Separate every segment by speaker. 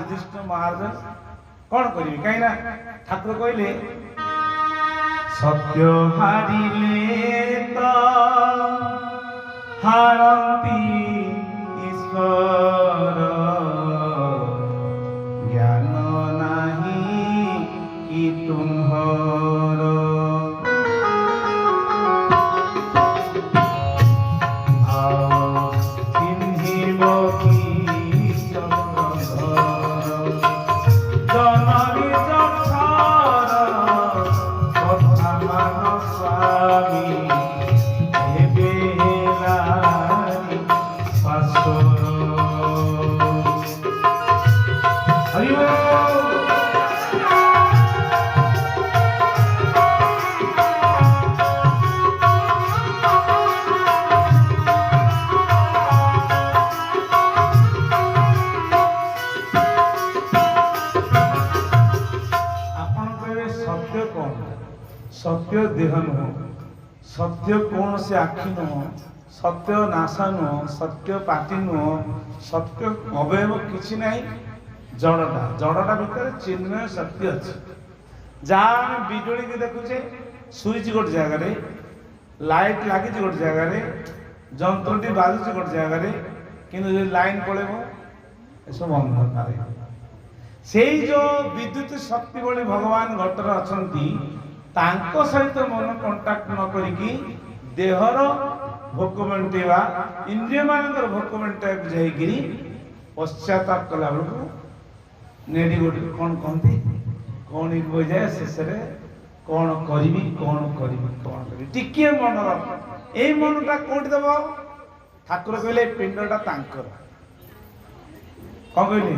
Speaker 1: युधिष्ठिर महाराज कौन करी कहीं ना ठाकुर कहले सत्य हारिले तो हारती ईश्वर ज्ञान नहीं कि तुम्हार चिन्हिब की जननी जक्षर कथा मान स्वामी बेलारी पासर हरि सत्य कौन सत्य देह नुह सत्य कौन से आखि नुह सत्य नासा नुह सत्य पाटी नुह सत्य अवयव किसी नहीं जड़टा भितर चिन्मय शक्ति अच्छे जहाँ बिजुली की देखुचे सुईच गोटे जगार लाइट लगी गोटे जगार जंत्रटी बाजुचे गोटे जगार किंतु लाइन पड़ेब सब अंधकार से जो विद्युत शक्ति भली भगवान घटर अच्छा सहित मन कंटाक्ट न करी देहर भोक मेटेवा इंद्रिय मान भोक मेटा जाकि पश्चाताप कला बेलू नेडी गोटे कौन कहते कौन हो जाए शेष कौन करी टिके मन यही मनटा कौटी दब ठाकुर कहले पिंडटा तांकर कौन कहले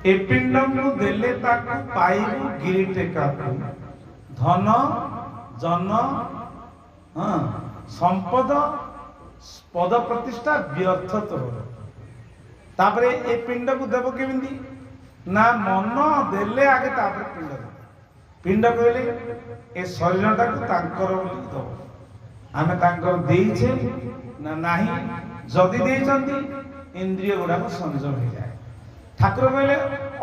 Speaker 1: ए पिंड को देले ताकू पाइबू गिरिटेका धन जन संपद पद प्रतिष्ठा व्यर्थ तो तापरे ए पिंड को देव केमिंदी ना मन देले आगे तापरे पिंड कहले ए शरीरटा को तांकर बोली दब आमे तांकर देइछे ना नाही जदि देइछंती इंद्रिय गुडा को संयम हो जाए ठाकुर कहले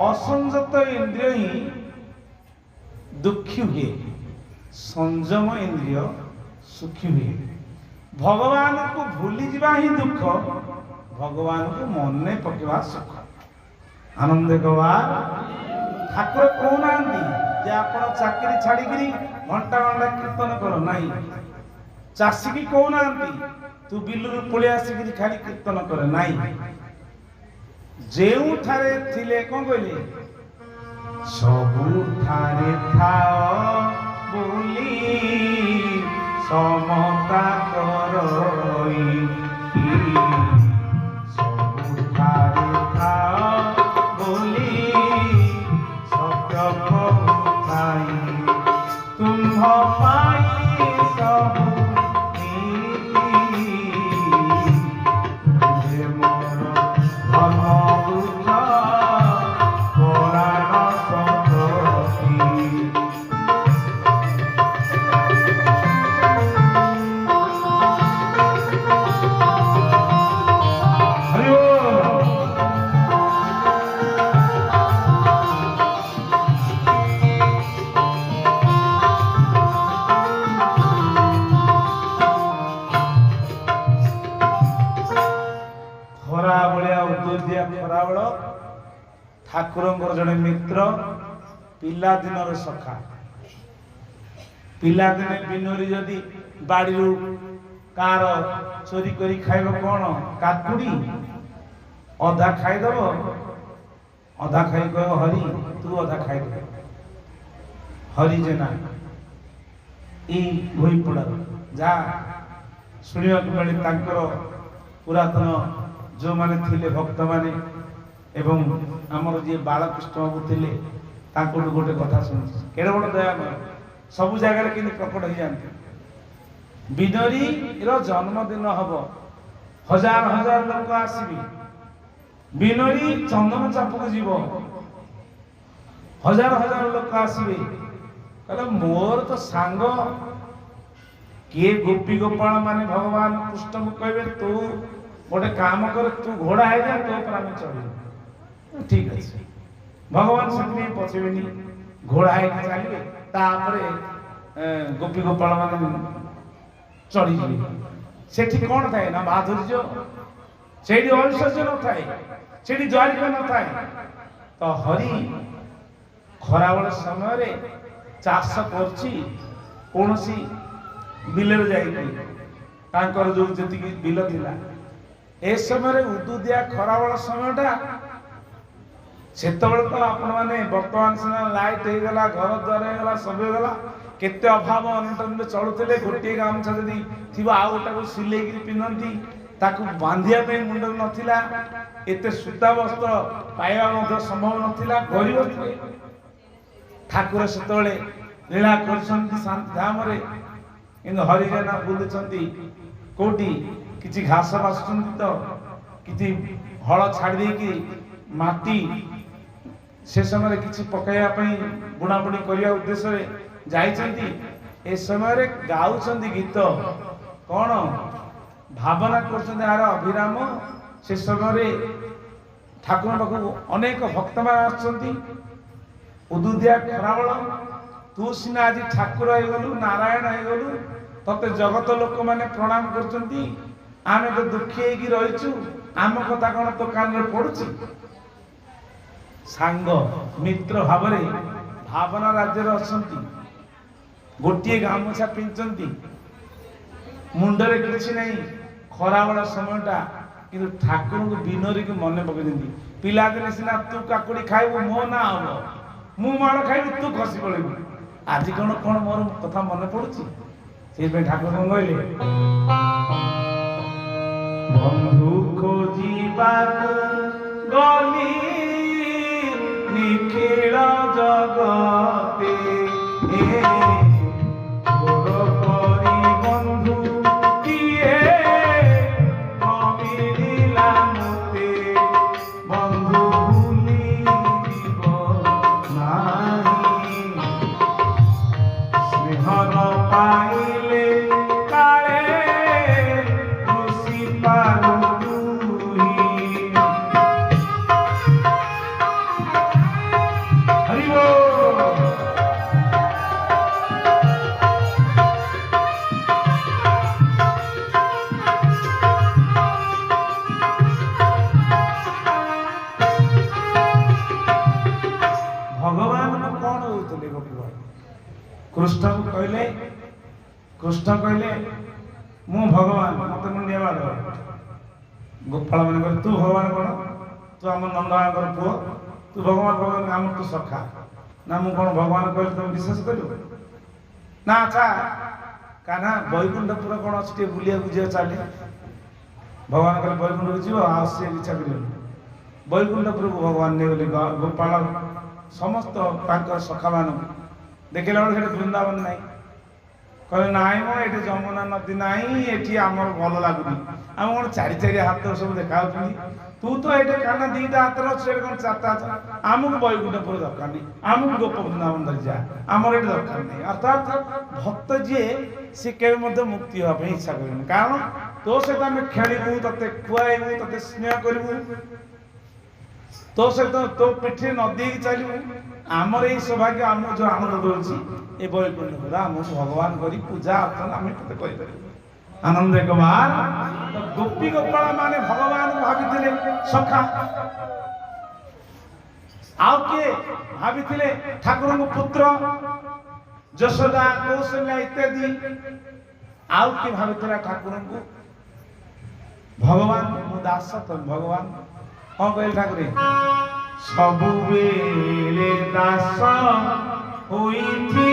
Speaker 1: असंयत इंद्रिय ही दुखी हुए संयम इंद्रिय सुखी हुए भगवान को भूली जावा ही दुख भगवान को मन पकेवा सुख आनंद गवा ठाकुर कहना जे आप चाकरी छाड़ी घंटा घंटा कीर्तन कर नहीं चाषी की कहना तू बिलू पलि आसिक खाली कीर्तन कर नहीं जेउ ठारे थिले कौन कहले सबु ठारे थाओ बोली समता करई सबु ठारे थाओ बोली सत्य कहई तुम्ह पाई सबु ठाकुर जड़े मित्र पिला दिन सखा पिला दिने बिनोरी जदि बाड़ी कार चोरी करी खाइब कौन काकुड़ी अधा खाईदब अधा खाई कह हरि तू अधा खाईद हरि जेना भई पड़ा जा शुणा मिले पुरातन जो माने थिले भक्त माने एवं आमर जी बालकृष्ण बाबू थे गोटे कथा शुणी केड़े बड़ दया सबू जगार कि प्रकट हो जाते बिनोरी जन्मदिन हम हजार हजार लोक आसबी बिनोरी चंदन चापक जीव हजार हजार लोक आसबे कहले मोर तो सांग किए गोपी गोपाल माने भगवान कृष्ण को कहबे तू गोटे काम कर तू घोड़ा है जा तो पर आम चढ़ ठीक अच्छे भगवान से पछेबेनी घोड़ा है चलिए गोपी गोपाल मान चढ़ी सेठी कौन थाए ना माधुर्य से ऐश्वर्य न थाए से द्वारिका न थाए तो हरि खराबल समय चाष कर बिलर जाकर जो जी बिल थिला ए समय उदुदिया खराबल समयटा से तो आपण मैंने बर्तमान सीना लाइट हो गला घर द्वार हो गला सब हो गला केते अभाव अनटन चलुते गोटे गामछा जदि थी आउ गोटा सिले पिंधती ताकू बांधिया मुंड नथिला एते सूता वस्त्र पाइबा संभव नथिला गरीब थे ठाकुर से लीला कर शांति धाम कि हरिजना बुलुंट कौटी किसी घास बासुंट तो कि हल छाड़ी माटी से समय किसी पकड़ा बुणाबुणी करने उद्देश्य जाइछंती ए समय गाउछंती गीत कौन भावना कर अभिराम से समय ठाकुर पाखक अनेक भक्त मान उदुदिया खराबल तू सीना आज ठाकुर हो गलु नारायण हो गलु तते जगत लोक मैंने प्रणाम करछंती आमे तो दुखी होगी रहीचु आम कथा कौन तो कान में पड़ुची सांग मित्र भाव भावना राज्य अच्छा गोटे गामुछा पिंधती मुंडरे किसी नहीं खराबल समयटा कि ठाकुर को बिनोरी को मन पकड़ पिला दिने सीना तू काकुड़ी खाइबू मो ना हम मु माड़ खाइबी तू खसी पड़ेबू आज कौन मोर कथा मन पड़ुची से ठाकुर कहले बंधु खोजिबा गली निखिल जगते बंधु किए मिला मते बंधु भूली नाही स्नेहर पाइले काले खुशी पालु कृष्ण कहले मु भगवान मत मुंडिया मार गोपाल मान तू भगवान कौन तू आम नंदनागर पुओ तू भगवान भगवान आम तू सखा ना मु कौन भगवान कहले तुम विश्वास कर ना अच्छा काना बैकुंठपुर कौन अच्छे बुलिया बुझे चले भगवान कहले बैकुंठ को जीव आसे इच्छा कर बैकुंठपुर को भगवान ने गले गोपाल समस्त सखा मान देखला वृंदावन नहीं कहले नाई मो ये जमुना नदी नाई ये आमर भल लगुनि आम कौन चारि चारि हाथ सब देखा तू तो ये खाना दीटा हाथ अच्छे कौन चार्टा आमको बैकुंठपुर दरकार नहीं आमको गोप वृंदावन धरी जा आमर ये दरकार नहीं अर्थात भक्त जी सी के मुक्ति हाँपे इच्छा कर कारण तो सहित आम खेलू ते खुआबू ते स्नेह करूँ तो सहित तो पिठी नदी चलू आमर ये सौभाग्य आम जो आनंद दूसरी ये बैकुंठ आम भगवान करी पूजा अर्चना आम ते आनंद एक बार तो गोपी गोपाल माने भगवान भाभी सखा आउ किए भाभी ठाकुर को पुत्र जशोदा कौशल्या इत्यादि आउ किए भाभी ठाकुर को भगवान मु दास तुम भगवान कौन कहले ठाकुर सबु बेले दास होइथि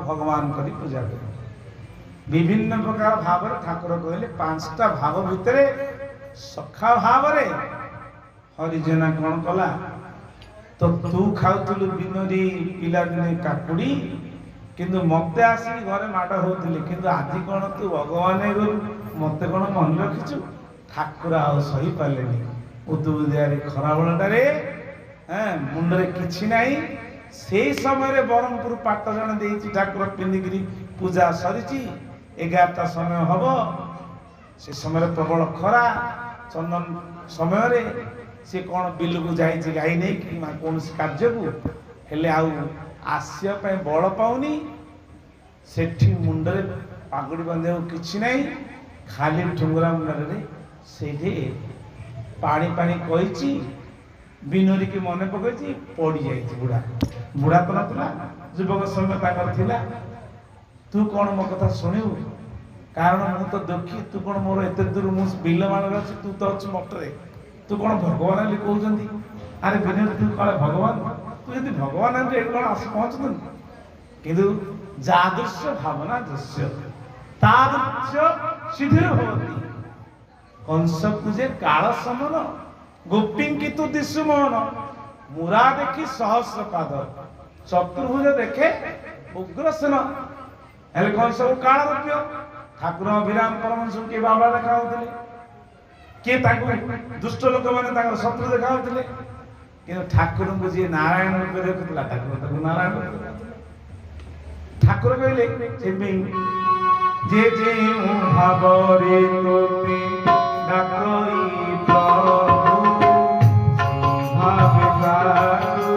Speaker 1: भगवान करी पूजा कर विभिन्न प्रकार भाव ठाकुर कहले पांचटा भाव भितर सखा भाव हरिजेना कौन कला तो तू खाऊलु बिनोरी पिला दिने काकुड़ी किंतु मते आसी घरे माड़ होतिले किंतु आजि कौन तू भगवान हे गलु मते कौन मन रखिछु ठाकुर आ सही पालेनी उदुदियारे खरा बेलटारे मुंडरे किछि नाही से समय बरहमपुर पाट जन देइछि ठाकुर पिंदिगिरी पूजा सरिछि 11टा समय हबो से समय प्रबल खरा चंदन समय रे से कौन बिल को जाइछि गाई नहीं कि कौन कार्य को हेले आउ आसिया पे बल पाउनी सेठी मुंडरे पागुड़ी बांधे किछि नहीं खाली ठुंगरा मुंडरे सेठी पानी पानी कहिछि बिनोरी की मने पकैछि पड़ी जाइछि बुढ़ा बुढ़ा तो नथला युवक समय ताकर थिला तू कौन मो कथा सुनिबु कारण मु तो दुखी तू कौन मोर एते दूर मु बिल मान अछि तू तो अछि मटरे तू कौन भगवान ali कहउछंती अरे बिनोरी तू कले भगवान तू यदि भगवान है कौन आस पहुंचतन किंतु जादृश्य भावना दृश्य तादृश्य शिथिर होती कंस पूजे काल समन गोपी की तू दिशु मोहन मुरा देखी सहस्र पाद चतुर्भुज देखे उग्रसेन हेले कंस को काल रूप्य ठाकुर अभिराम परमहंस के बाबा देखा होते किए ताको दुष्ट लोक माने ताकर शत्रु देखा होते कि ठाकुर को जी नारायण रूप देखुला ठाकुर ताको नारायण रूप ठाकुर कहले जे जे भावरे तोते डाकई प्रभु भावे ताको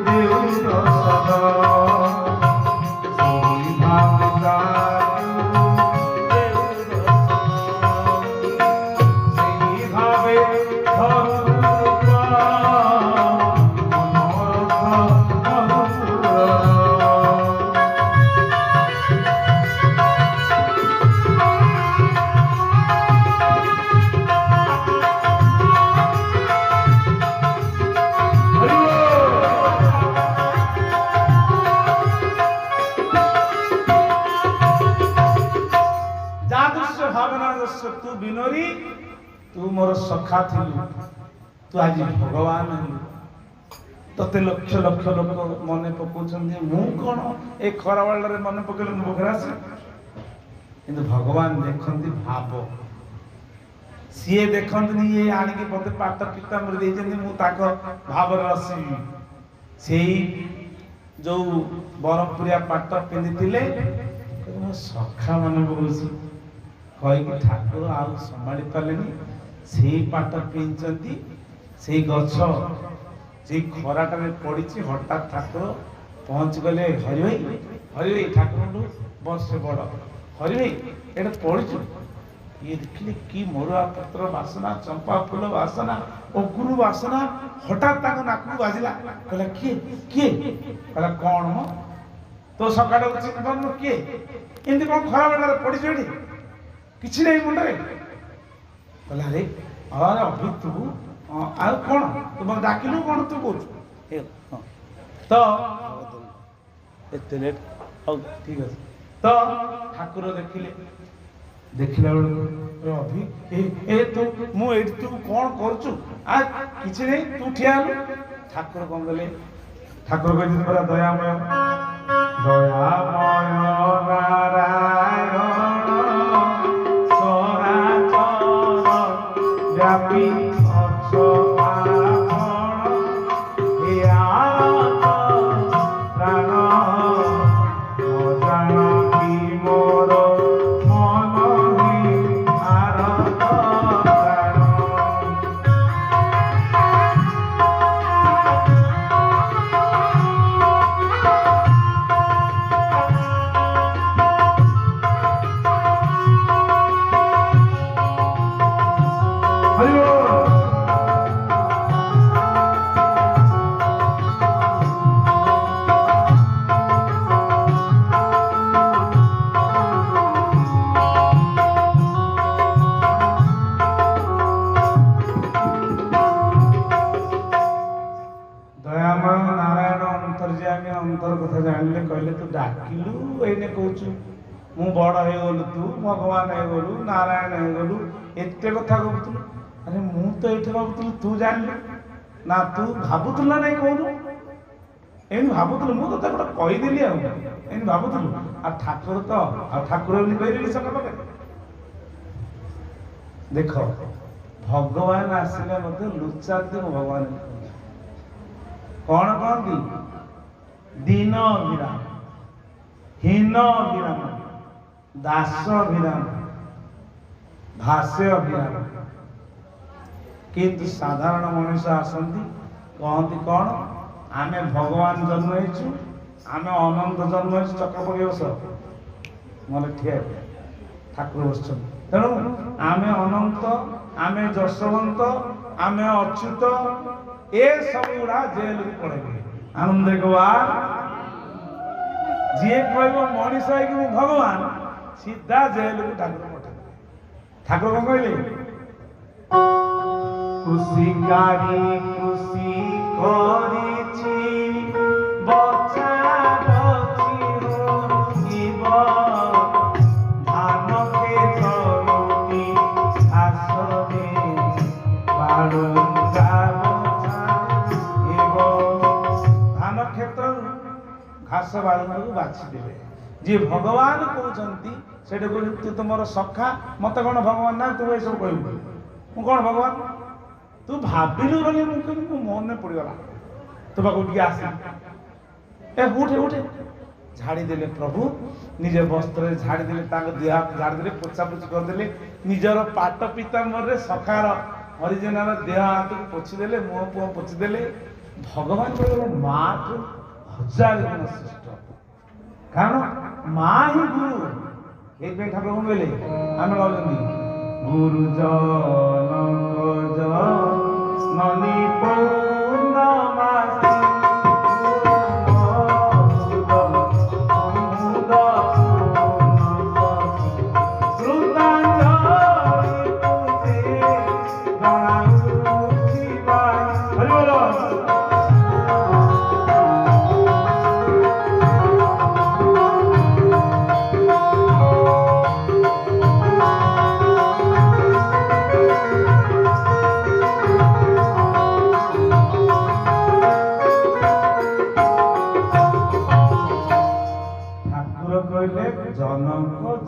Speaker 1: देउ सदा भावे तू बिनोरी तू मोर सखा थिलु तू आज भगवान तते लक्ष लक्ष लोक मने पकोछन्ती मु कोन ए खरावाल रे मने पकेले मुखरास किंतु भगवान देखंती भाव सीए देखंती ये आनी के पते पाट पीताम्बर देजंती मु ताको भाव रसी सेही जो बरमपुरिया पाट पिंदितिले मो सखा मने बोलसी कहीं ठाकुर आउ संभाली पारेनि से पाट पिंचंती से गछ जे खराटारे पड़ी हठात ठाकुर पहुंच गले हरि भाई ठाकुर बस बड़ हरि भाई एटा पड़ीचु ये देखिले कि मरुआ पत्र वासना चंपा फूल वासना अगुरु वासना हठात ताको नाकु बाजिला कहला किए किए कहला कौन म तो सकाळ चिंतन किए एंती कौन खरा बेला पड़ी जेडी किछि नहीं मुंडरे कहला रे अरे अभी तू आ कौन तुम डाकिलु कौन तू कहू तो एते लेट हो ठीक है तो ठाकुर देखिले देखिला बेलू अभी ए तू मु एठी तू कौन करछु आ किछि नहीं तू ठिया हलु ठाकुर कौन गले ठाकुर कहते पूरा दयामय दयामय नारायण व्यापी अच्छो आपण हे आनंद प्राण अजान की मोर मन ही आनंद प्राण मु बड़ हो गलु तू भगवान हो गलु नारायण हो गलु एते कथा कहतु अरे मु तो ये भावुल तू जान ना तू भावुल ना नहीं कहूनु एन भावुल मु तो गोटे कहीदेली एन भावुल आ ठाकुर तो आ ठाकुर बोली कहली सका पाखे देख भगवान आसिले मते लुचाती भगवान कौन कहती दीन अभिराम हीन अभिराम दास अभिराम भाष्य अभिराम किंतु साधारण मनुष्य आसती कहती कौन आमे भगवान जन्म होइछु आमे अनंत जन्म होइछु चक्र पके बस मोले ठिया ठाकुर बस तेणु आमे अनंत आमे जशवंत आमे अच्युत ए सब गुड़ा जेल को पड़ेगे आनंद गवार जी कहब मनीष है भगवान सीधा जेल को ठाकुर पठे ठाकुर कौन कहले खुशी गाड़ी खुशी करिछि बचा बची होइब धान खेतरुटी आसरे बाळुंगा बचाइब धान क्षेत्र घास बाळुंगा को बाछि देबे जे भगवान कहउचंती सेटे को तू तुमर सखा मते कोन भगवान ना तू ए सब कहबू मु कोन भगवान तू भाविलु बोली मुझे मन में पड़गला तो बाबू आस ए उठे उठे झाड़ी देले प्रभु निजे वस्त्र झाड़ी देले देह झाड़ी देले पोछा पोछि करदेले निजर पाट पीताम्बर रे सखार हरिजनार देह हाथ को पोछि देले मुह पुह पोछि देले भगवान कहले माँ तो 1000 गुण श्रेष्ठ कारण माँ ही गुरु एक ठाकुर कहले आम कहते गुरु ननी पौर्णमासी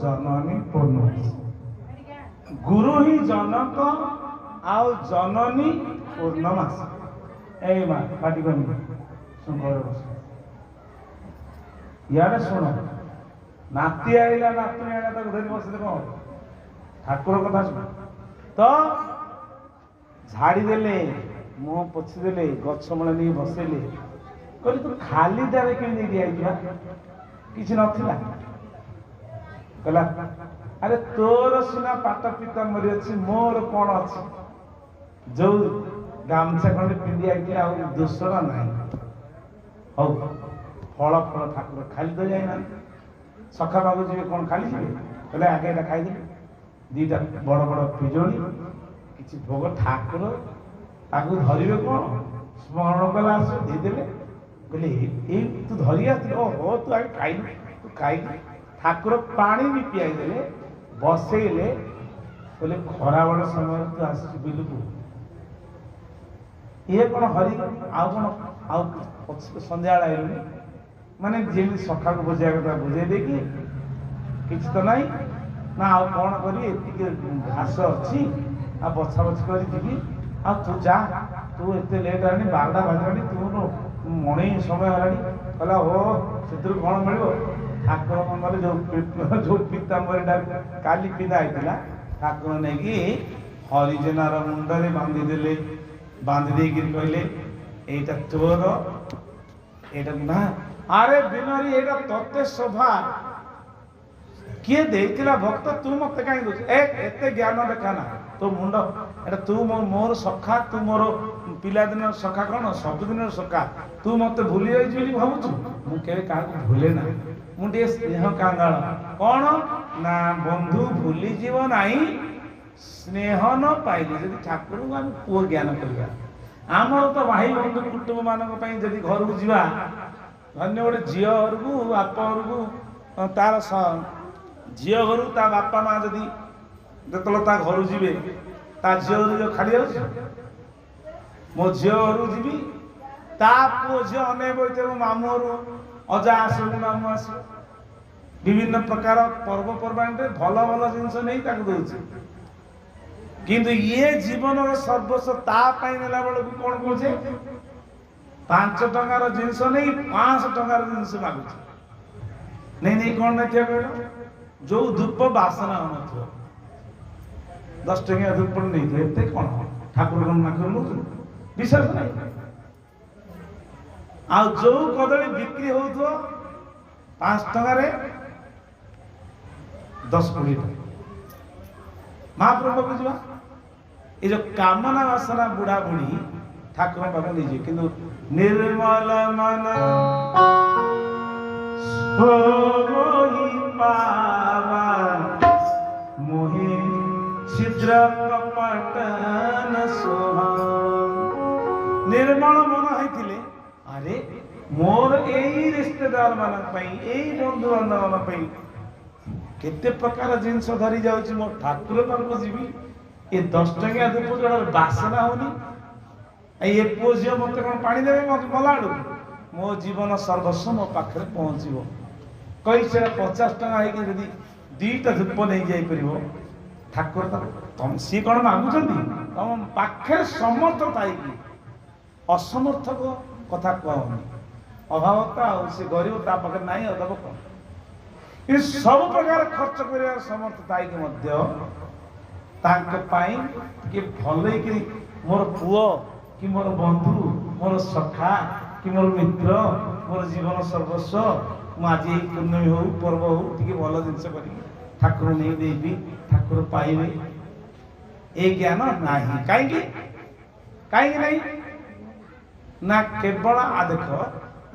Speaker 1: जननी पूर्णमासी गुरु ही जनक आउ जननी पूर्णमासी ए माँ पाटी बनी सुन यार शुण नाती आईला नातुणी आईला तक धरी बसले कौन ठाकुर कथा शुण तो झाड़ी देले मुह पोछि देले गछ मूल नहीं बसेले कहले तू खाली टारे केमी दिया किसी नथिला कहला अरे तोर सुना पाट पीताम्बरी अच्छी मोर कौन अच्छी जो गामछा खंडे पिंधि आई दूसर ना हौ फल फल ठाकुर खाली तो जाइना सखा बाबू जी कौन खाली जी कहले आगे एटा खाई दीटा बड़ बड़ पिजोड़ी किसी भोग ठाकुर ताकू धरिवे कौन स्मरण कला आस देदेले कहले ए तू धरी आस हो तू आगे खाई तू खाई ठाकुर पानी भी पियाई देले बसैले बोले खरा बड़ समय तू आस बिलुकू ये कौन हरि आउ कौन आउ संध्या आइलुनी माने जेमी सखा को बुझाया कथा बुझे देकी किछ तो नहीं ना आउ कौन करी एतिके घास अच्छी आ बछा बछ करी जीवी आ तू जा तू एते लेट आनी 12टा बाजरानी तू मणि समय हलानी कहला हो सेतिर कौन मिलिबो ठाकुर मंगल जो पीताम्बरीटा काली पिंधा होता ठाकुर नहीं कि हरिजनार मुंडे बांधिदेले बांधि देकर कहले एटा तोर एटा ना अरे बिनरी एटा तत्ते शोभा किए देइतिला भक्त तू मत कहीं दोछ एते ज्ञान देखाना तो मुंड एटा तू मोर सखा तू मोर पिला दिन सखा कौन सब दिन सखा तू मत भूली जाइछि भावुछु मु केबे का भूले ना मुझे स्नेह कांगाल कौन ना बंधु भूली जीव नहीं स्नेह न पाइले जदि ठाकुर को आम पुओ ज्ञान करवा आमर तो भाई बंधु कुटुंब मानक जदि घर को जीवा धन्य गोटे झी घर को बाप घर को तार झी घर ता बापा माँ जदि जो घर जी ତା ଝିଅ ଘରୁ ଖାଲି ଯାଉଛି ମୋ ଝିଅ ଘରୁ ଯିବି ତା ପୁଅ ଝିଅ ଅନେକ ବଇଥିବ ମାମୁଁ ଘରୁ ଅଜା ଆସିବ ମାମୁଁ ଆସିବ ବିଭିନ୍ନ ପ୍ରକାର ପର୍ବପର୍ବାଣିରେ ଭଲ ଭଲ ଜିନିଷ ନେଇ ତାକୁ ଦଉଛି କିନ୍ତୁ ଇଏ ଜୀବନର ସର୍ବସ୍ୱ ତା ପାଇଁ ନେଲା ବେଳକୁ କଣ କହୁଛେ 5 ଟଙ୍କାର ଜିନିଷ ନେଇ 500 ଟଙ୍କାର ଜିନିଷ ମାଗୁଛି ନେଇ କଣ ନେଇଥିବ କହିଲ ଯୋଉ ଧୂପ ବାସନା ହଉନଥିବ 10 ଟଙ୍କିଆ ଧୂପ ନେଇଥିବ ଏତେ କଣ ଠାକୁର ବିଶ୍ୱାସ ନାହିଁ ଆଉ ଯୋଉ କଦଳୀ ବିକ୍ରି ହଉଥିବ 5 ଟଙ୍କାରେ 10-20 ଟଙ୍କା ମହାପ୍ରଭୁ ଯିବା ଏ ଯୋଉ କାମନା ବାସନା ବୁଢା ବୁଢୀ ଠାକୁର ପାଖରେ ନେଇଯିବେ କିନ୍ତୁ ନିର୍ମଳ ମନ ପାବା ମୋହି ଛିଦ୍ର କପଟନ ସୋହା ନିର୍ମଳ ମନ ହେଇଥିଲେ ଆରେ ମୋର ଏଇ ରିଶ୍ତେଦାର ମାନଙ୍କ ପାଇଁ ଏଇ ବନ୍ଧୁ ବାନ୍ଧବ ପାଇଁ କେତେ ପ୍ରକାର ଜିନିଷ ଧରି ଯାଉଛି ମୋ ଠାକୁର ପାଖକୁ ଯିବି ଏ 10 ଟଙ୍କିଆ ଧୂପ ଯୋଉଟା ବାସନା ହଉନି ଏ ପୁଅ ଝିଅ ମତେ କଣ ପାଣି ଦେବେ ମତେ ଗଲାବେଳକୁ ମୋ ଜୀବନ ସର୍ବସ୍ୱ ମୋ ପାଖରେ ପହଞ୍ଚିବ କହି ସେଟା 50 ଟଙ୍କା ହେଇକି ଯଦି 2ଟା ଧୂପ ନେଇ ଯାଇପାରିବ ଠାକୁର ସିଏ କଣ ମାଗୁଛନ୍ତି ତମ ପାଖରେ ସମର୍ଥ ଥାଇକି ଅସମର୍ଥକ କଥା କୁହାଉନି ଅଭାବତା ଆଉ ସେ ଗରିବ ତା ପାଖରେ ନାହିଁ ଆଉ ଦେବ କଣ ଏ ସବୁ ପ୍ରକାର ଖର୍ଚ୍ଚ କରିବାର ସମର୍ଥ ଥାଇକି ମଧ୍ୟ ତାଙ୍କ ପାଇଁ ଟିକେ ଭଲଇକି ମୋର ପୁଅ କି ମୋର ବନ୍ଧୁ ମୋର ସଖା କି ମୋର ମିତ୍ର ମୋର ଜୀବନ ସର୍ବସ୍ୱ ମୁଁ ଆଜି ଏଇ ପୂର୍ଣ୍ଣମୀ ହଉ ପର୍ବ ହଉ ଟିକେ ଭଲ ଜିନିଷ କରିକି ଠାକୁର ନେଇ ଦେବି ଠାକୁର ପାଇବେ ଏ ଜ୍ଞାନ ନାହିଁ କାହିଁକି ନାହିଁ ନା କେବଳ ଦେଖ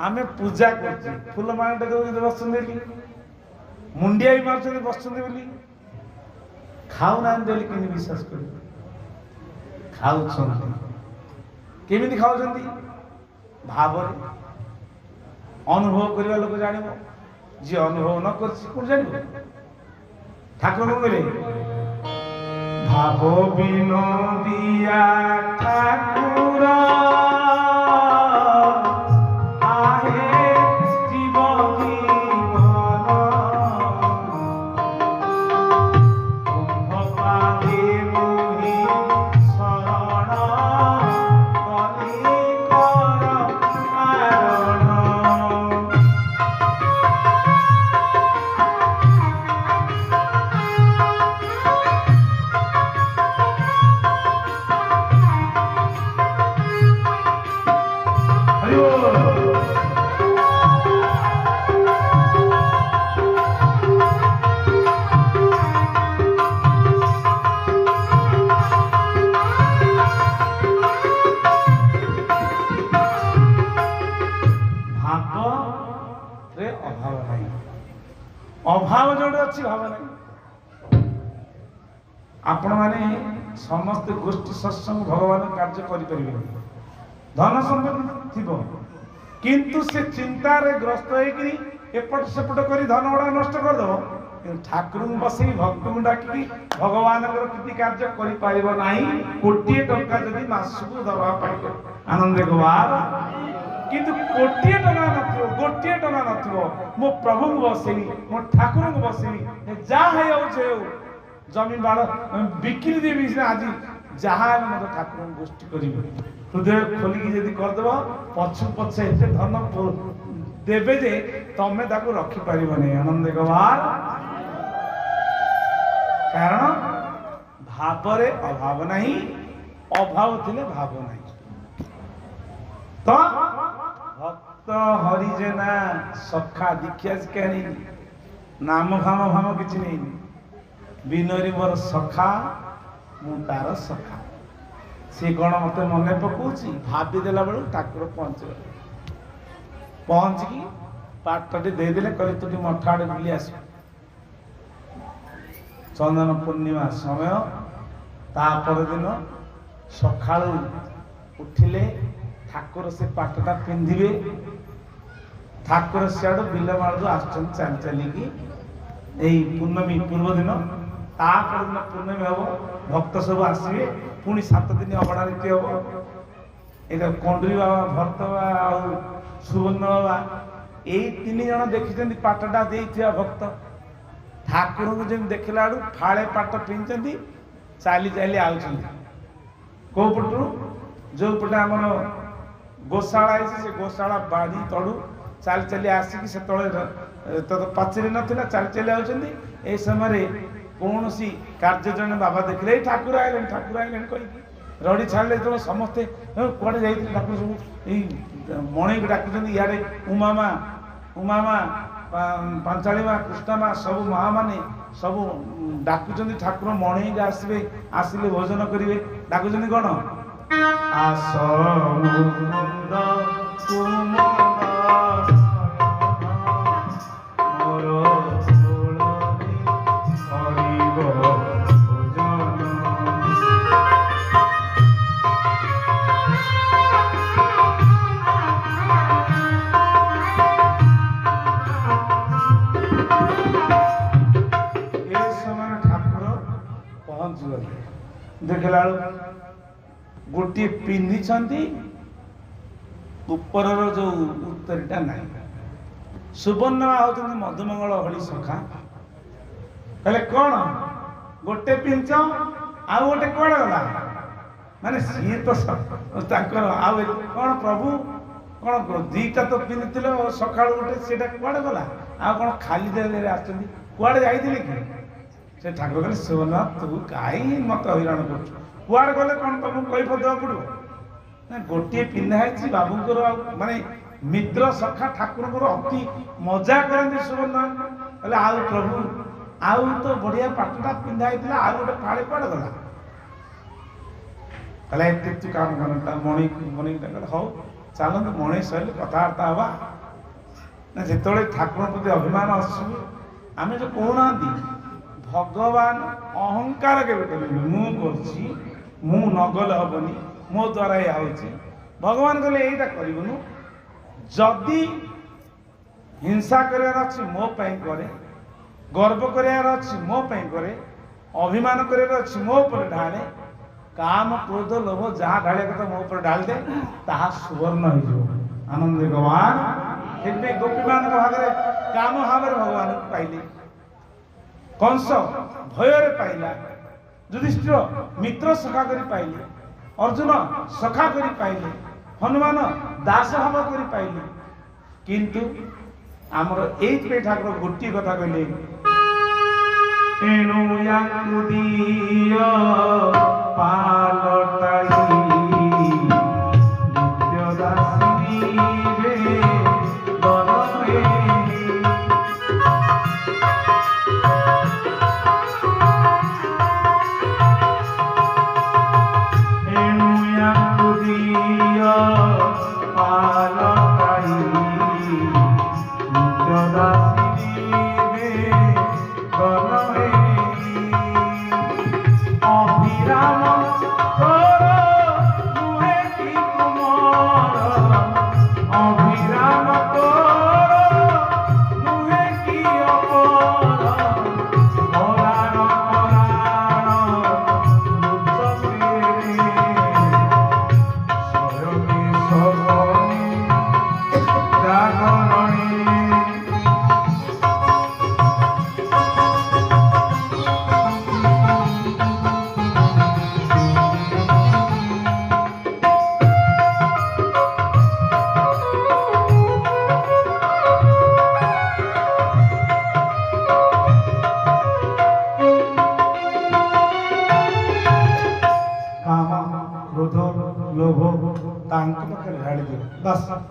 Speaker 1: ଆମେ ପୂଜା କରୁଛେ ଫୁଲ ମାଳଟେ ଦଉଛନ୍ତି ବସୁଛନ୍ତି ମୁଣ୍ଡିଆ ବି ମାରୁଛନ୍ତି ବସୁଛନ୍ତି ବୋଲି ଖାଉନାହାନ୍ତି ବୋଲି କେମିତି ବିଶ୍ୱାସ କରିବେ ଖାଉଛନ୍ତି କେମିତି ଖାଉଛନ୍ତି ଭାବରେ ଅନୁଭବ କରିବା ଲୋକ ଜାଣିବ ଯିଏ ଅନୁଭବ ନ କରିଛି କୋଉଠି ଜାଣିବ ଠାକୁର କହିଲେ ଭାବ ବିନୋଦିଆ ଠାକୁର ଅଭାବ ଯୋଉଠି ଅଛି ଭାବ ନାହିଁ ଆପଣ ମାନେ ସମସ୍ତେ ଗୋଷ୍ଠୀ ସତ୍ସଙ୍ଗ ଭଗବାନ କାର୍ଯ୍ୟ କରିପାରିବେ ଧନ ସମ୍ପତ୍ତି ଥିବ କିନ୍ତୁ ସେ ଚିନ୍ତାରେ ଗ୍ରସ୍ତ ହେଇକି ଏପଟ ସେପଟ କରି ଧନ ଗୁଡା ନଷ୍ଟ କରିଦେବ କିନ୍ତୁ ଠାକୁରଙ୍କୁ ବସେଇ ଭକ୍ତଙ୍କୁ ଡାକିକି ଭଗବାନଙ୍କର କିଛି କାର୍ଯ୍ୟ କରିପାରିବ ନାହିଁ 1,000,000 ଟଙ୍କା ଯଦି ମାସକୁ ଦବା ପାଇବ ଆନନ୍ଦ ଗବାର କିନ୍ତୁ 1,000,000 ଟଙ୍କା ନଥିବ 1,000,000 ଟଙ୍କା ନଥିବ ମୋ ପ୍ରଭୁଙ୍କୁ ବସେଇ ମୋ ଠାକୁରଙ୍କୁ ବସେଇ ଯାହା ହେଇଯାଉଛି ହଉ ଜମି ବାଳ ବିକ୍ରି ଦେବି ଆଜି ଯାହା ହେଲେ ମୋତେ ଠାକୁରଙ୍କୁ ଗୋଷ୍ଠୀ କରିବି ହୃଦୟ ଖୋଲିକି ଯଦି କରିଦେବ ପଛେ ଏତେ ଧନ ଦେବେ ଯେ ତମେ ତାକୁ ରଖିପାରିବନି ଆନନ୍ଦ ଗବାର କାରଣ ଭାବରେ ଅଭାବ ନାହିଁ ଅଭାବ ଥିଲେ ଭାବ ନାହିଁ ତ ଭକ୍ତ ହରିଜନା ସଖା ଦୀକ୍ଷା ଶିକ୍ଷା ନେଇନି ନାମ ଭାମ କିଛି ନେଇନି ବିନରୀ ମୋର ସଖା ମୁଁ ତାର ସଖା ସେ କଣ ମତେ ମନେ ପକଉଛି ଭାବିଦେଲା ବେଳକୁ ଠାକୁର ପହଞ୍ଚିକି ପାଟଟି ଦେଇଦେଲେ କହିଲେ ତୁ ଟିକେ ମଠ ଆଡେ ବୁଲି ଆସିବୁ ଚନ୍ଦନ ପୂର୍ଣ୍ଣିମା ସମୟ ତା ପରଦିନ ସକାଳୁ ଉଠିଲେ ଠାକୁର ସେ ପାଟଟା ପିନ୍ଧିବେ ଠାକୁର ସିଆଡୁ ବିଲ ମାଳରୁ ଆସୁଛନ୍ତି ଚାଲି ଚାଲିକି ଏଇ ପୂର୍ଣ୍ଣମୀ ପୂର୍ବ ଦିନ तापर दिन पूर्णिमा हम भक्त सब आसवे पुणी 7 दिन अबड़ा नीति हम ये कंडुरी बाबा भरत बाबा आ सुवर्ण बाबा यही 3 जन देखी पाटटा दे भक्त ठाकुर को जमी देखला फाड़े पाट पिंधि चाली चाली आउं कौ पटू जो पटे आम गोशाला से गोशाला बाड़ी तड़ू चाली चाली आसिक से तो पचरी नाला चाली चाली आउं समय कौन सी कार्य जन बाबा देखले ठाकुर आए कही रड़ी छाड़े जो समस्ते कड़े जा सब मणि डाकुं इे उमामा उमामा पांचाली माँ कृष्णा माँ सब माँ मैंने सब डाकुं ठाकुर मणि आसवे आसिले भोजन करेंगे डाकुं कौन आस मुकुंद देखला गोटे पिंधि ऊपर जो उत्तरीटा ना सुवर्ण होती मधुमंगल भली सखा कहले कौन गोटे पिंच आ गोटे कौन गला माने सी तो कौन प्रभु कौन दीटा तो पिंधि सका गोटे सीटा कौन गला आ कौन खाली दे आड़े जाइए कि से ठाकुर कहले सुवर्ण तू कहीं मत हईराण कर गले कौन तुमको कैफ देवा पड़ो ना गोटे पिंधाई बाबूर माने मित्र सखा ठाकुर अति मजा करते सुवर्ण कहले आउ प्रभु आउ तो बढ़िया पाटटा पिंधाई आउ गोटे फाड़े कौन गला कहले तू काम कर मणि मणि हौ चलते मणि सर कथबार्ता हवा ना जो ठाकुर प्रति अभिमान आसू आम जो कहना भगवान अहंकार के मु नगल हेनी मो द्वारा यह हो भगवान कहले यहीटा करूँ जदि हिंसा कर मो करे गर्व कर मो करे अभिमान कर मो पर ढाले काम क्रोध लोभ जहाँ ढाले कथा मो पर ढाल दे ताहा सुवर्ण हो आनंद भगवान से गोपी मान भाग काम भाव भगवान को पाइले कंस भयर पाइला युधिष्ठिर मित्र सखा करी पाइले अर्जुन सखा करी पाइले हनुमान दास भाव करी पाइले किंतु आमर एई ठाकुर गोटे कथा कहले एणु याकु दिय पालटाई नित्य दासी रे बनरे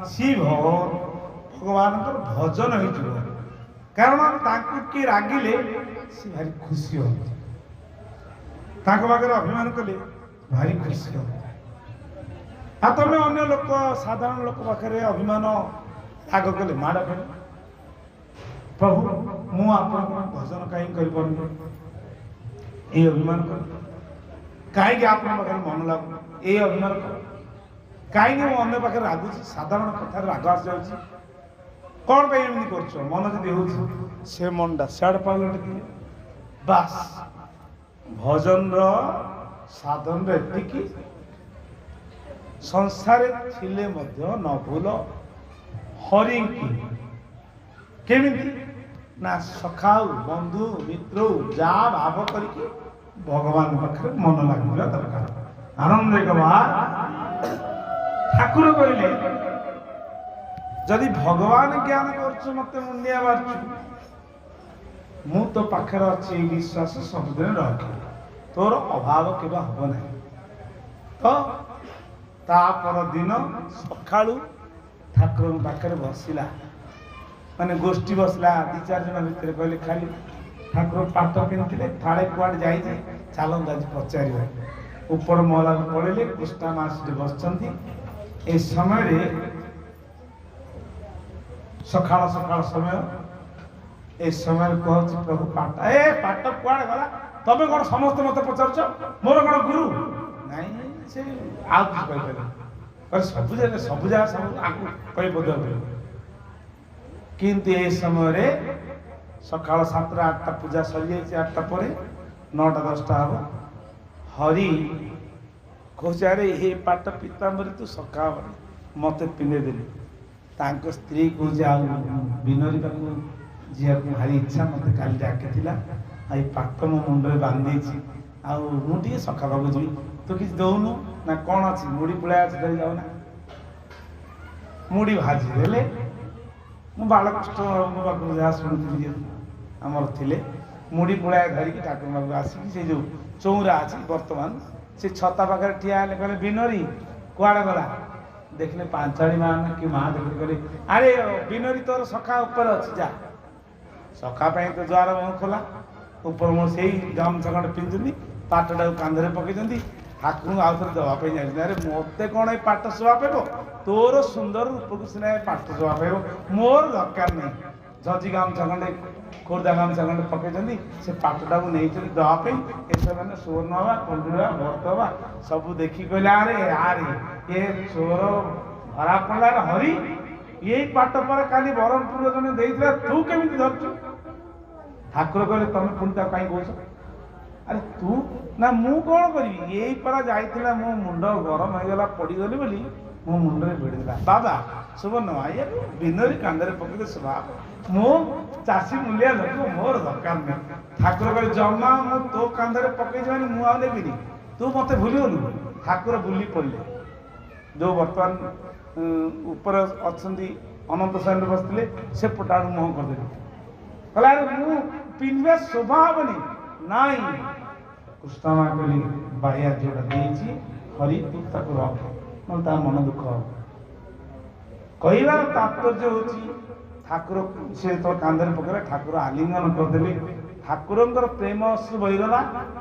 Speaker 1: सी भगवान भजन हो कारण किए रागिले सी भारी खुशी हो अभिमान कले भारी खुशी हो तुम अन्य लोक साधारण लोक पाखे अभिमान राग कले माड़ कले प्रभु मु आप भजन कहीं कर अभिमान कर कहीं आप मन लगू ये अभिमान कर कहीं अन्य पाखे रागुच साधारण कथार राग आस जाऊँ कौन एमती कर मन जब हो से मनटा सियाड़ पाल बास ଭଜନର ସାଧନର ଏତିକି ସଂସାରେ ଥିଲେ ମଧ୍ୟ ନ ଭୁଲ ହରିଙ୍କି। କେମିତି ନା ସଖାଉ ବନ୍ଧୁ ମିତ୍ର ଯାହା ଭାବ କରିକି ଭଗବାନ ପାଖରେ ମନ ଲାଗିବା ଦରକାର। ଆନନ୍ଦ ଠାକୁର କହିଲେ ଯଦି ଭଗବାନ ଜ୍ଞାନ କରୁଛୁ ମତେ ମୁଣ୍ଡିଆ ମାରୁଛୁ, ମୁଁ ତୋ ପାଖରେ ଅଛି ଏଇ ବିଶ୍ୱାସ ସବୁଦିନ ରଖେ, ତୋର ଅଭାବ କେବେ ହବ ନାହିଁ। ତ ତା ପରଦିନ ସକାଳୁ ଠାକୁରଙ୍କ ପାଖରେ ବସିଲା, ମାନେ ଗୋଷ୍ଠୀ ବସିଲା 2-4 ଜଣ ଭିତରେ। କହିଲେ ଖାଲି ଠାକୁର ପାଠ କିଣିଥିଲେ, ଥାଳେ କୁଆଡ଼େ ଯାଇଛି, ଚାଲନ୍ତୁ ଆଜି ପଚାରିବା। ଉପର ମହଲାକୁ ପଳେଇଲେ, କୃଷ୍ଣା ମା ସେଠି ବସିଛନ୍ତି। ଏ ସମୟରେ ସକାଳ ସମୟ, ଏ ସମୟରେ କହୁଛି ପ୍ରଭୁ ପାଠ କୁଆଡ଼େ ଗଲା? ତମେ କଣ ସମସ୍ତେ ମତେ ପଚାରୁଛ? ମୋର କଣ ଗୁରୁ ନାଇଁ? ସେ ଆଉ କିଛି କହିପାରିବେ, ସବୁ ଜାଗା ସବୁ ଆକୁ କହି ବୋଧ ହୁଏ। କିନ୍ତୁ ଏ ସମୟରେ ସକାଳ 7-8ଟା ପୂଜା ସରିଯାଇଛି, 8ଟା ପରେ 9-10ଟା ହବ। ହରି କହୁଛି ଆରେ ଏ ପାଟ ପିତାମ୍ବରୀ ତୁ ସକାଳରେ ମତେ ପିନ୍ଧେଇଦେଲି। ତାଙ୍କ ସ୍ତ୍ରୀ କହୁଛି ଆଉ ବିନୋରୀ ପାଖକୁ ଯିବାକୁ ଭାରି ଇଚ୍ଛା, ମତେ କାଲି ଡାକିଥିଲା, ଆଉ ଏଇ ପାଟ ମୋ ମୁଣ୍ଡରେ ବାନ୍ଧି ଦେଇଛି, ଆଉ ମୁଁ ଟିକେ ସଖା ପାଖକୁ ଯିବି, ତୁ କିଛି ଦଉନୁ? ନା କଣ ଅଛି, ମୁଢି ପୁଳାଏ ଅଛି, ଧରି ଯାଉନା। ମୁଢି ଭାଜି ଦେଲେ। ମୁଁ ବାଳକୃଷ୍ଣଙ୍କ ପାଖକୁ ଯାହା ଶୁଣୁଥିଲି, ଆମର ଥିଲେ, ମୁଢି ପୁଳାଏ ଧରିକି ଠାକୁରଙ୍କ ପାଖକୁ ଆସିକି ସେ ଯୋଉ ଚଉରା ଅଛି ବର୍ତ୍ତମାନ ସେ ଛତା ପାଖରେ ଠିଆ ହେଲେ। କହିଲେ ବିନୋରୀ କୁଆଡ଼େ ଗଲା? ଦେଖିଲେ ପାଞ୍ଚାଳି ମା କି ମା ଦେଖିଲେ, କହିଲେ ଆରେ ବିନୋରୀ ତୋର ସଖା ଉପରେ ଅଛି, ଯା। ସଖା ପାଇଁ ତ ଦ୍ୱାର ମୁହଁ ଖୋଲା, ଉପର ମୁଁ ସେଇ ଗାମୁଛା ଖଣ୍ଡେ ପିନ୍ଧୁଛନ୍ତି, ପାଟଟାକୁ କାନ୍ଧରେ ପକେଇଛନ୍ତି, ଠାକୁରଙ୍କୁ ଆଉ ଥରେ ଦେବା ପାଇଁ ଯାଇଛନ୍ତି। ଆରେ ମତେ କଣ ଏଇ ପାଟ ଶୋଭା ପାଇବ? ତୋର ସୁନ୍ଦର ରୂପକୁ ସିନା ଏ ପାଟ ଶୋଭା ପାଇବ, ମୋର ଦରକାର ନାହିଁ। ଝଜି ଗାମୁଛା ଖଣ୍ଡେ, ଖୋର୍ଦ୍ଧା ଗାମୁଛା ଖଣ୍ଡେ ପକେଇଛନ୍ତି, ସେ ପାଟଟାକୁ ନେଇଛନ୍ତି ଦେବା ପାଇଁ। ଏସବୁ ସୁବର୍ଣ୍ଣ ହବା, କୁଣ୍ଡୁଳି ହବା, ଭରତ ହବା, ସବୁ ଦେଖି କହିଲେ ଆରେ ଏ ଚୋର ଧରା ପଡ଼ିଲା ହରି, ଏଇ ପାଟ ପରେ କାଲି ବରହମପୁର ଜଣେ ଦେଇଥିଲା, ତୁ କେମିତି ଧରୁଛୁ? ଠାକୁର କହିଲେ ତମେ ପୁଣି ତାକୁ କାହିଁ କହୁଛ? ଆରେ ତୁ ନା ମୁଁ କଣ କରିବି, ଏଇ ପରା ଯାଇଥିଲା, ମୋ ମୁଣ୍ଡ ଗରମ ହେଇଗଲା, ପଡ଼ିଗଲି ବୋଲି ମୋ ମୁଣ୍ଡରେ ଭିଡ଼ିଥିଲା। ବାବା ସୁବର୍ଣ୍ଣ ଆଜ୍ଞା ବିନୋରୀ କାନ୍ଧରେ ପକେଇଲେ ଶୋଭା, ମୁଁ ଚାଷୀ ମୂଲିଆ ଲୋକ, ମୋର ଦରକାର ନାହିଁ। ଠାକୁର କହିଲେ ଜମା ମୁଁ ତୋ କାନ୍ଧରେ ପକେଇଛି ମାନେ ମୁଁ ଆଉ ନେବିନି, ତୁ ମତେ ଭୁଲିଗଲୁ। ଠାକୁର ବୁଲି ପଡ଼ିଲେ, ଯୋଉ ବର୍ତ୍ତମାନ ଉପରେ ଅଛନ୍ତି ଅନନ୍ତ ଶୟନରେ ବସିଥିଲେ, ସେ ପଟାକୁ ମୁହଁ କରିଦେଲେ। କହିଲା ଆରେ ମୁଁ ପିନ୍ଧିବା ଶୋଭା ହବନି। ନାଇଁ, କୃଷ୍ଣ ମା କହିଲି ବାଇଆ ଯୋଉଟା ଦେଇଛି ହରି ତୁ ତାକୁ ରଖ, ନହେଲେ ତା ମନ ଦୁଃଖ ହବ। କହିବାର ତାତ୍ପର୍ଯ୍ୟ ହଉଛି ଠାକୁର ସେ ତ କାନ୍ଧରେ ପକେଇଲେ, ଠାକୁର ଆଲିଙ୍ଗନ କରିଦେଲେ, ଠାକୁରଙ୍କର ପ୍ରେମ ଅଶ୍ରୁ ବହିଗଲା,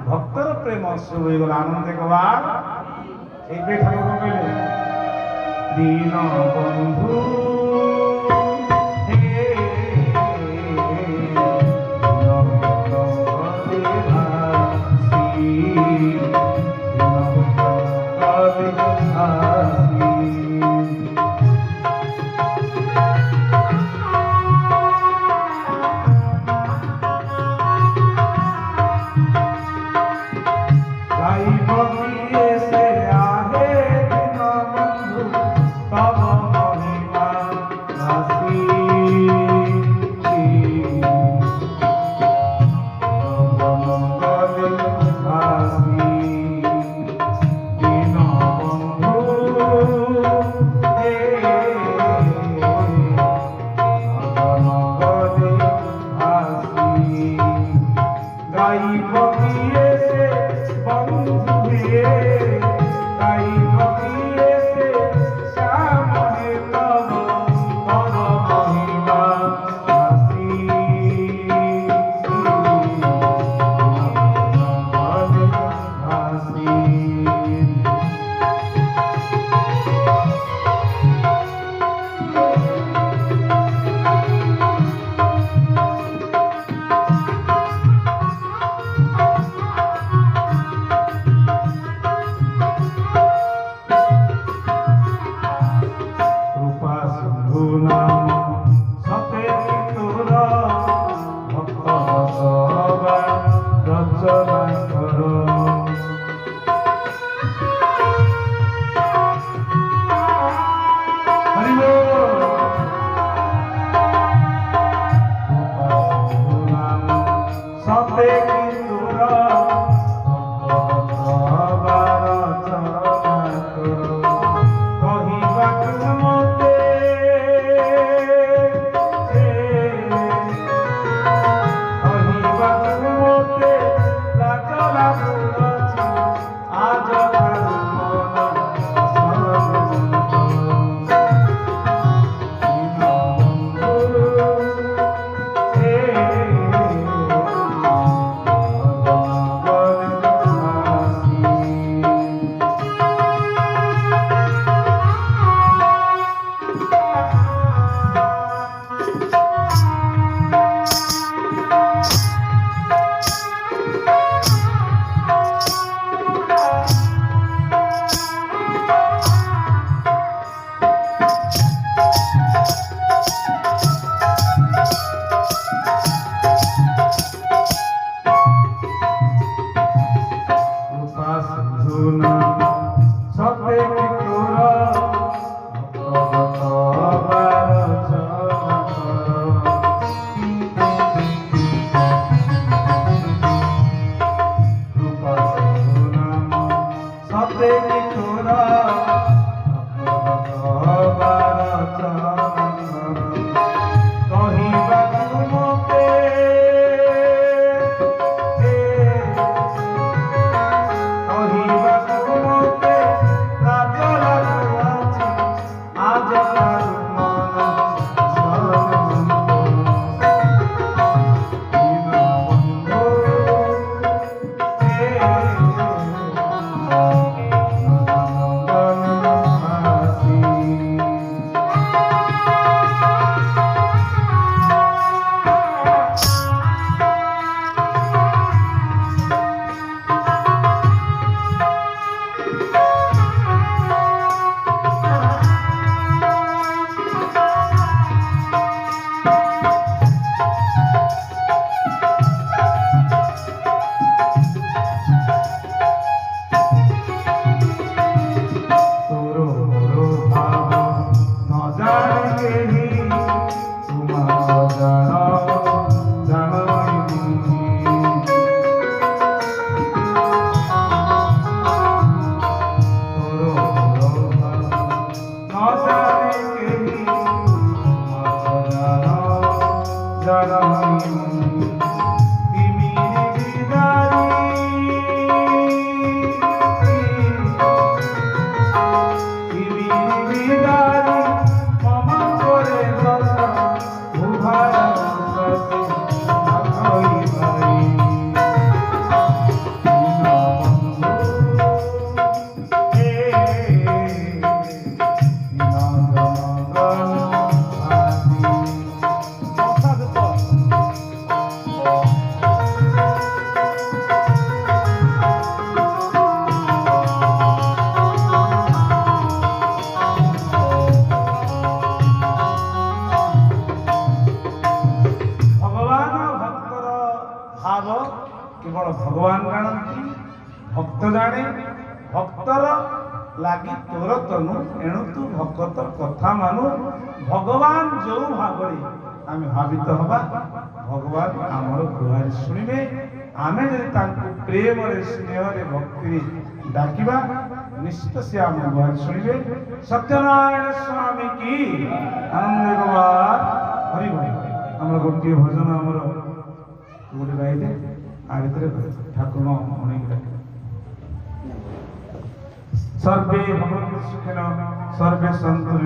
Speaker 1: ଭକ୍ତର ପ୍ରେମ ଅଶ୍ରୁ ବହିଗଲା। ଆନନ୍ଦ ଗବାର ସେଇଥିପାଇଁ ଠାକୁର କହିଲେ ଦୀନ ବନ୍ଧୁ भाव केवल भगवान जानती भक्त जाने भक्तर लगी तोर तनु एणु तू भगत कथा मानु भगवान जो भाव आम भावित हवा भगवान आमर गुहारी शुणे आम जब प्रेम स्नेह भक्ति डाकिबा निश्चित से आम गुहारी शुणे। सत्यनारायण स्वामी की आनंद कुमार हरि भाई आम गोटे भजन आमर गोटे गाइले आ भर ठाकुर अनेक सर्वे भगवती सुखिन सर्वे सन्तु।